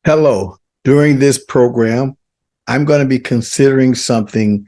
Hello. During this program, I'm going to be considering something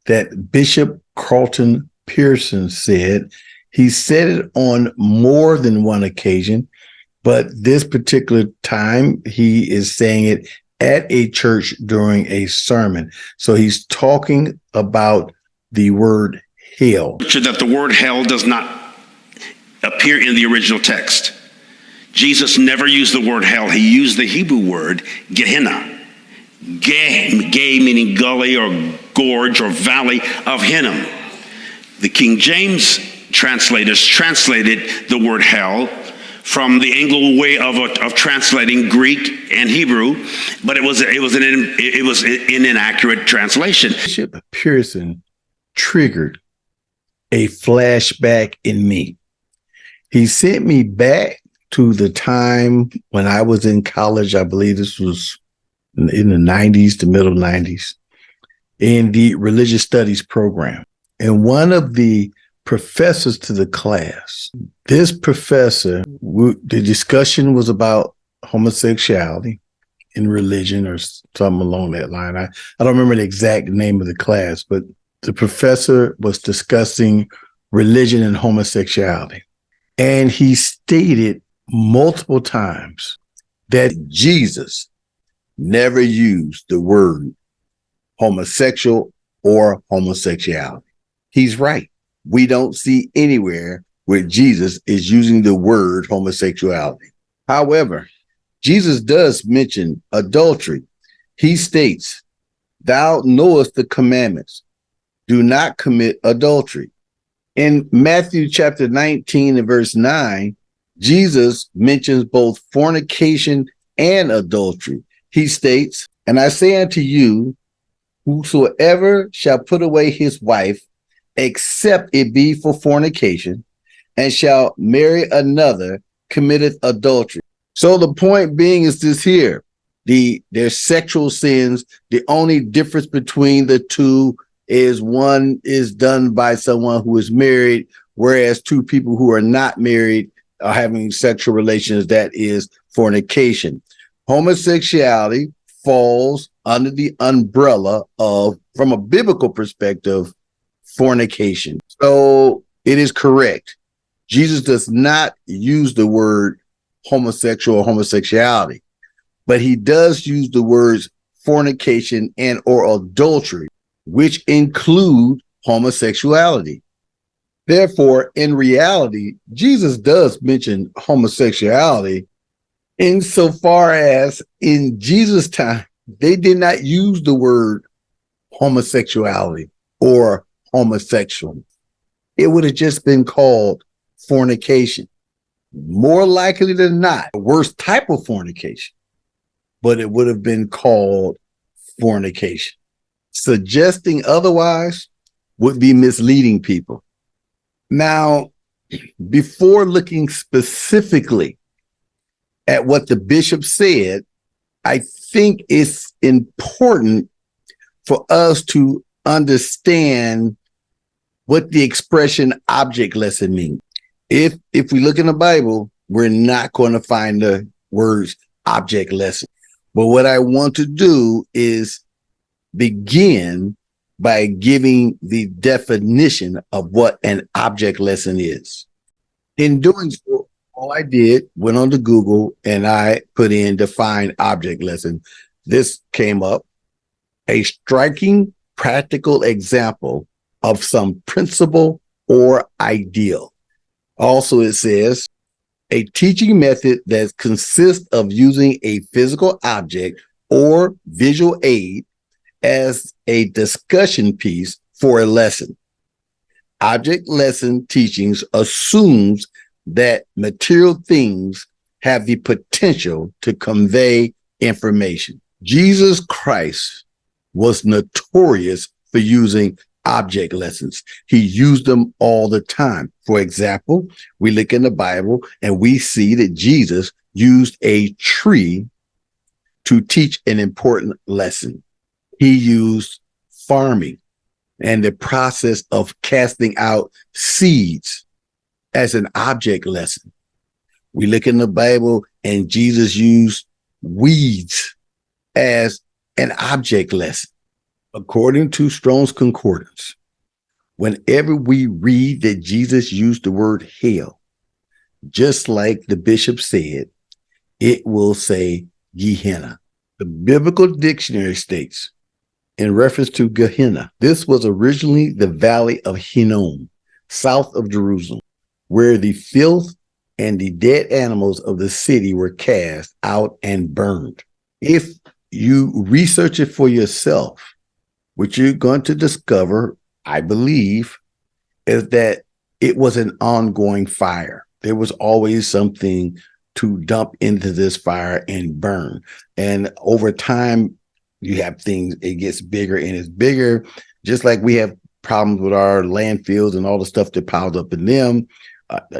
that Bishop Carlton Pearson said. He said it on more than one occasion, but this particular time he is saying it at a church during a sermon. So he's talking about the word hell. That the word hell does not appear in the original text. Jesus never used the word hell. He used the Hebrew word Gehenna. Geh meaning gully or gorge or valley of Hinnom. The King James translators translated the word hell from the Anglo way of translating Greek and Hebrew, but it was an inaccurate translation. Bishop Pearson triggered a flashback in me. He sent me back to the time when I was in college. I believe this was in the 90s, the middle 90s, in the religious studies program. And one of the professors to the class, this professor, the discussion was about homosexuality in religion or something along that line. I don't remember the exact name of the class, but the professor was discussing religion and homosexuality. And he stated multiple times that Jesus never used the word homosexual or homosexuality. He's right. We don't see anywhere where Jesus is using the word homosexuality. However, Jesus does mention adultery. He states, "Thou knowest the commandments. Do not commit adultery." In Matthew chapter 19 and verse 9, Jesus mentions both fornication and adultery. He states, "And I say unto you, whosoever shall put away his wife, except it be for fornication, and shall marry another, committeth adultery." So the point being is this here, their sexual sins, the only difference between the two is one is done by someone who is married, whereas two people who are not married are having sexual relations, that is fornication. Homosexuality falls under the umbrella of, from a biblical perspective, fornication. So it is correct. Jesus does not use the word homosexual or homosexuality, but he does use the words fornication and or adultery, which include homosexuality. Therefore, in reality, Jesus does mention homosexuality insofar as in Jesus' time, they did not use the word homosexuality or homosexual. It would have just been called fornication. More likely than not, the worst type of fornication, but it would have been called fornication. Suggesting otherwise would be misleading people. Now, before looking specifically at what the bishop said, I think it's important for us to understand what the expression object lesson means. If we look in the Bible, we're not going to find the words object lesson. But what I want to do is begin by giving the definition of what an object lesson is. In doing so, all I did, went on to Google and I put in define object lesson. This came up, a striking practical example of some principle or ideal. Also, it says a teaching method that consists of using a physical object or visual aid as a discussion piece for a lesson. Object lesson teachings assumes that material things have the potential to convey information. Jesus Christ was notorious for using object lessons. He used them all the time. For example, we look in the Bible and we see that Jesus used a tree to teach an important lesson. He used farming and the process of casting out seeds as an object lesson. We look in the Bible and Jesus used weeds as an object lesson. According to Strong's Concordance, whenever we read that Jesus used the word hell, just like the bishop said, it will say Gehenna. The biblical dictionary states, in reference to Gehenna, this was originally the valley of Hinnom, south of Jerusalem, where the filth and the dead animals of the city were cast out and burned. If you research it for yourself, what you're going to discover, I believe, is that it was an ongoing fire. There was always something to dump into this fire and burn. And over time, you have things, it gets bigger and it's bigger, just like we have problems with our landfills and all the stuff that piled up in them.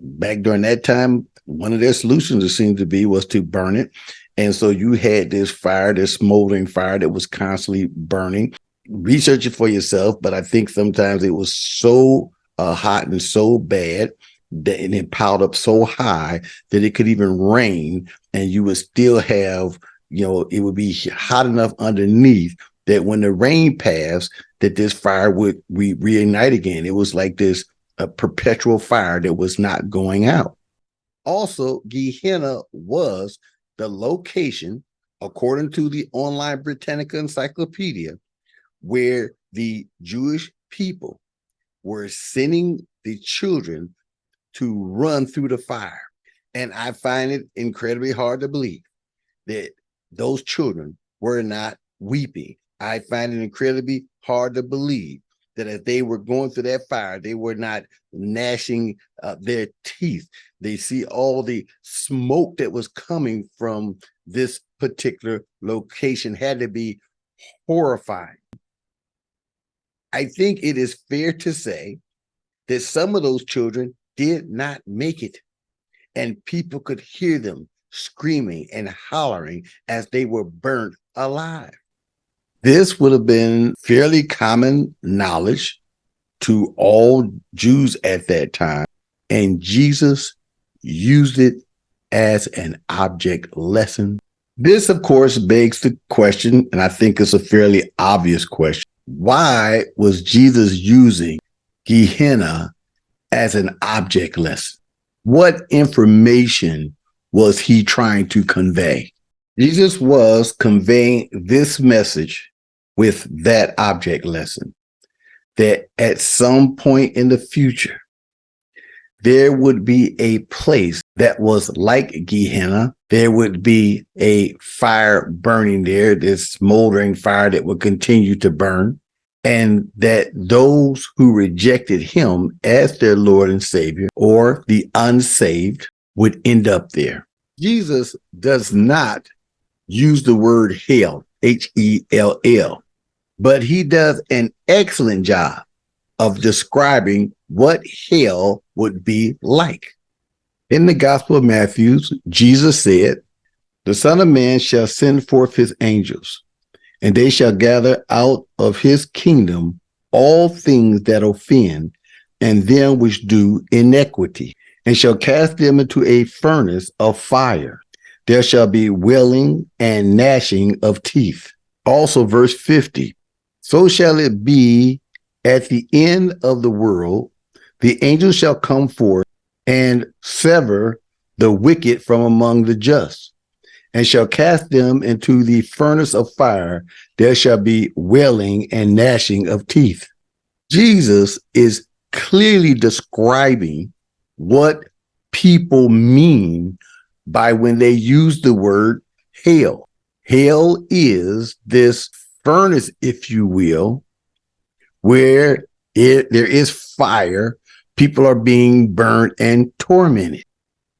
Back during that time, one of their solutions, it seemed to be, was to burn it. And so you had this fire, this smoldering fire that was constantly burning. Research it for yourself, but I think sometimes it was so hot and so bad that and it piled up so high that it could even rain and you would still have, it would be hot enough underneath that when the rain passed, that this fire would reignite again. It was like this a perpetual fire that was not going out. Also, Gehenna was the location, according to the online Britannica Encyclopedia, where the Jewish people were sending the children to run through the fire. And I find it incredibly hard to believe that those children were not weeping. I find it incredibly hard to believe that as they were going through that fire, they were not gnashing their teeth. They see all the smoke that was coming from this particular location had to be horrifying. I think it is fair to say that some of those children did not make it, and people could hear them screaming and hollering as they were burnt alive. This would have been fairly common knowledge to all Jews at that time, and Jesus used it as an object lesson. This, of course, begs the question, and I think it's a fairly obvious question. Why was Jesus using Gehenna as an object lesson? What information was he trying to convey? Jesus was conveying this message with that object lesson, that at some point in the future, there would be a place that was like Gehenna. There would be a fire burning there, this smoldering fire that would continue to burn, and that those who rejected him as their Lord and Savior, or the unsaved, would end up there. Jesus does not use the word hell, Hell, but he does an excellent job of describing what hell would be like. In the Gospel of Matthew, Jesus said, "The Son of Man shall send forth his angels, and they shall gather out of his kingdom all things that offend, and them which do iniquity, and shall cast them into a furnace of fire. There shall be wailing and gnashing of teeth." Also, verse 50, "So shall it be at the end of the world, the angels shall come forth and sever the wicked from among the just, and shall cast them into the furnace of fire. There shall be wailing and gnashing of teeth." Jesus is clearly describing what people mean by when they use the word hell. Hell is this furnace, if you will, where there is fire, people are being burned and tormented.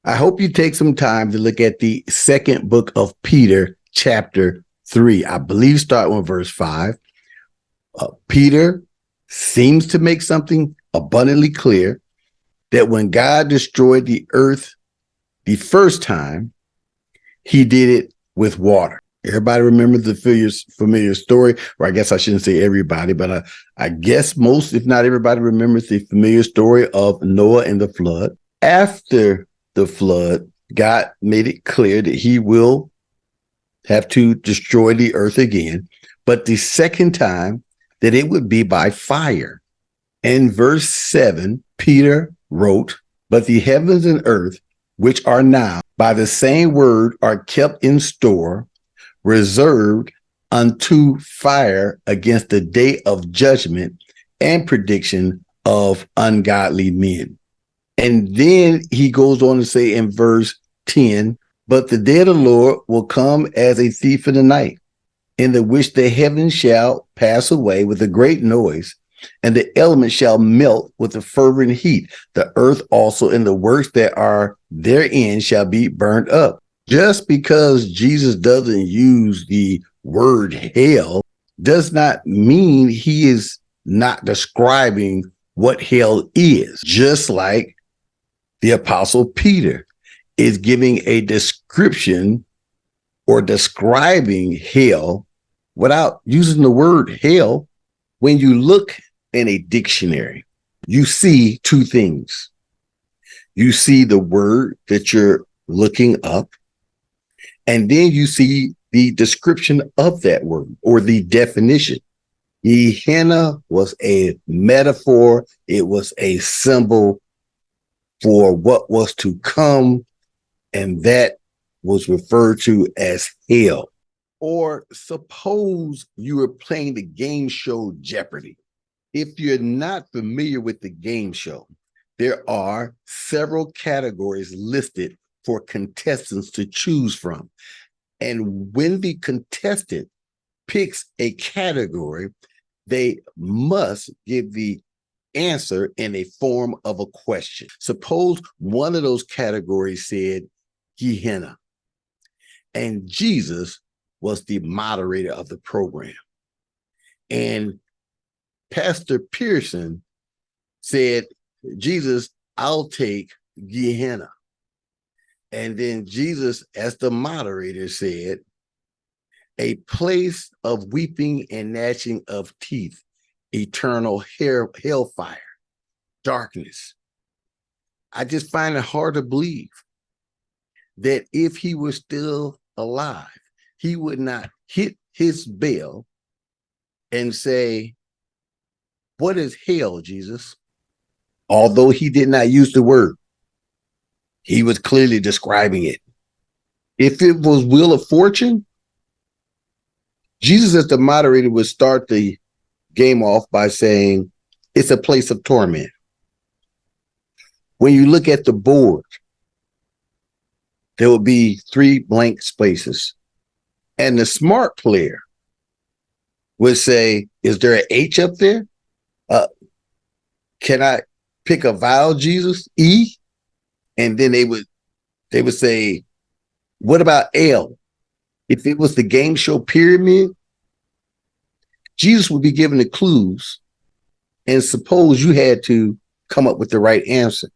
I hope you take some time to look at the second book of Peter, chapter 3. I believe start with verse 5. Peter seems to make something abundantly clear, that when God destroyed the earth the first time, he did it with water. Everybody remembers the familiar story, or I guess I shouldn't say everybody, but I guess most, if not everybody, remembers the familiar story of Noah and the flood. After the flood, God made it clear that he will have to destroy the earth again, but the second time that it would be by fire. In verse 7, Peter wrote, "But the heavens and earth, which are now by the same word, are kept in store, reserved unto fire against the day of judgment and prediction of ungodly men." And then he goes on to say in verse 10, "But the day of the Lord will come as a thief in the night, in the which the heavens shall pass away with a great noise, and the elements shall melt with a fervent heat. The earth also and the works that are therein shall be burned up." Just because Jesus doesn't use the word hell does not mean he is not describing what hell is. Just like the Apostle Peter is giving a description or describing hell without using the word hell. When you look in a dictionary, you see two things. You see the word that you're looking up, and then you see the description of that word or the definition. Gehenna was a metaphor. It was a symbol for what was to come, and that was referred to as hell. Or suppose you were playing the game show Jeopardy. If you're not familiar with the game show, there are several categories listed for contestants to choose from. And when the contestant picks a category, they must give the answer in a form of a question. Suppose one of those categories said Gehenna, and Jesus was the moderator of the program. And Pastor Pearson said, "Jesus, I'll take Gehenna." And then Jesus, as the moderator, said, "A place of weeping and gnashing of teeth, eternal hellfire, darkness." I just find it hard to believe that if he was still alive, he would not hit his bell and say, "What is hell, Jesus?" Although he did not use the word, he was clearly describing it. If it was Wheel of Fortune, Jesus as the moderator would start the game off by saying, "It's a place of torment." When you look at the board, there will be 3 blank spaces. And the smart player would say, "Is there an H up there? Can I pick a vowel, Jesus? E?" And then they would say, "What about L?" If it was the game show pyramid, Jesus would be given the clues, and suppose you had to come up with the right answer.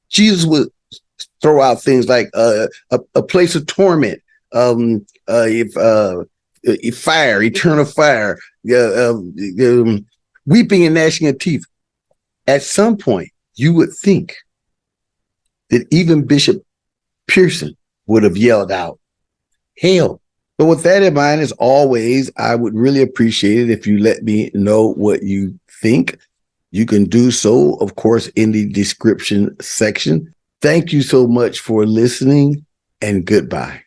Jesus would throw out things like a place of torment, if fire, eternal fire, weeping and gnashing of teeth. At some point, you would think that even Bishop Pearson would have yelled out, "Hell." But with that in mind, as always, I would really appreciate it if you let me know what you think. You can do so, of course, in the description section. Thank you so much for listening, and goodbye.